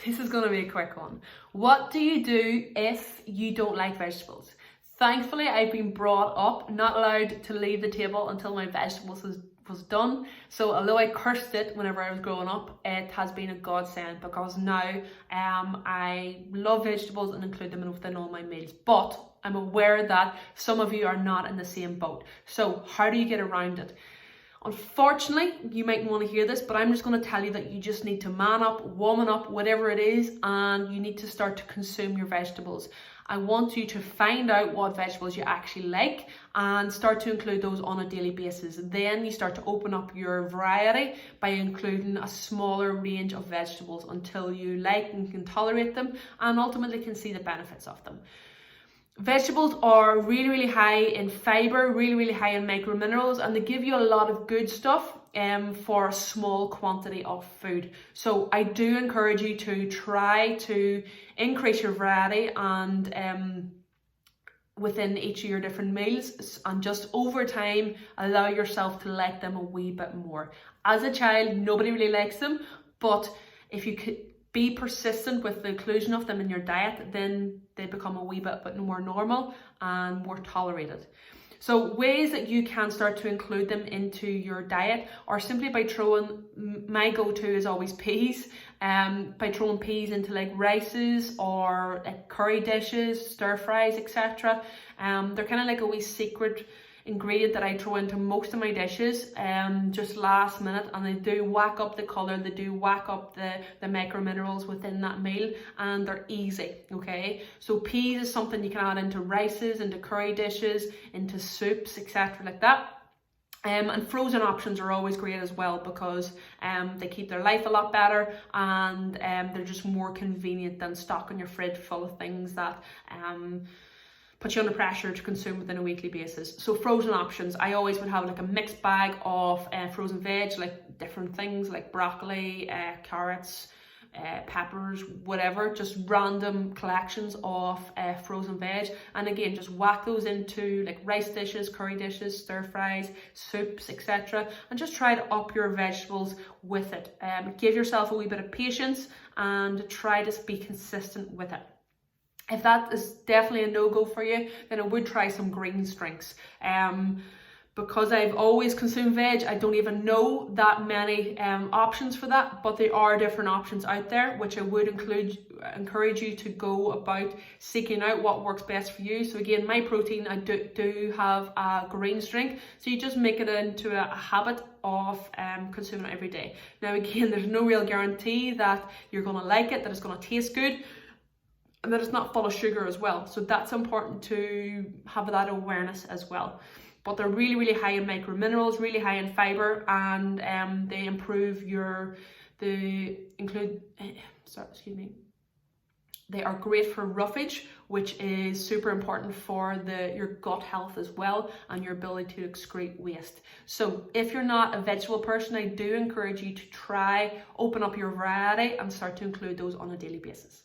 This is going to be a quick one. What do you do if you don't like vegetables? Thankfully, I've been brought up not allowed to leave the table until my vegetables was done. So although I cursed it whenever I was growing up, it has been a godsend, because now I love vegetables and include them within all my meals. But I'm aware that some of you are not in the same boat. So how do you get around it? Unfortunately, you might want to hear this, but I'm just going to tell you that you just need to man up, woman up, whatever it is, and you need to start to consume your vegetables. I want you to find out what vegetables you actually like and start to include those on a daily basis. Then you start to open up your variety by including a smaller range of vegetables until you like and can tolerate them and ultimately can see the benefits of them. Vegetables are really high in fiber, really high in micro minerals, and they give you a lot of good stuff for a small quantity of food. So I do encourage you to try to increase your variety and within each of your different meals, and just over time allow yourself to like them a wee bit more. As a child, nobody really likes them, but if you could be persistent with the inclusion of them in your diet, then they become a wee bit more normal and more tolerated. So ways that you can start to include them into your diet are simply by throwing, my go-to is always peas, by throwing peas into like rices or like curry dishes, stir fries, etc. They're kind of like a wee secret ingredient that I throw into most of my dishes just last minute, and they do whack up the colour, they do whack up the micro minerals within that meal, and they're easy. Okay, so peas is something you can add into rices, into curry dishes, into soups, etc. like that. And frozen options are always great as well, because they keep their life a lot better, and they're just more convenient than stocking your fridge full of things that put you under pressure to consume within a weekly basis. So frozen options, I always would have like a mixed bag of frozen veg, like different things like broccoli, carrots, peppers, whatever, just random collections of frozen veg, and again just whack those into like rice dishes, curry dishes, stir fries, soups, etc., and just try to up your vegetables with it. Give yourself a wee bit of patience and try to be consistent with it. If that is definitely a no-go for you, then I would try some greens drinks. Because I've always consumed veg, I don't even know that many options for that, but there are different options out there, which I would encourage you to go about seeking out what works best for you. So again, my protein, I do have a greens drink, so you just make it into a habit of consuming it every day. Now again, there's no real guarantee that you're going to like it, that it's going to taste good, and that it's not full of sugar as well. So that's important to have that awareness as well. But they're really high in micro minerals, really high in fiber, and they improve they are great for roughage, which is super important for your gut health as well, and your ability to excrete waste. So if you're not a vegetable person, I do encourage you to try open up your variety and start to include those on a daily basis.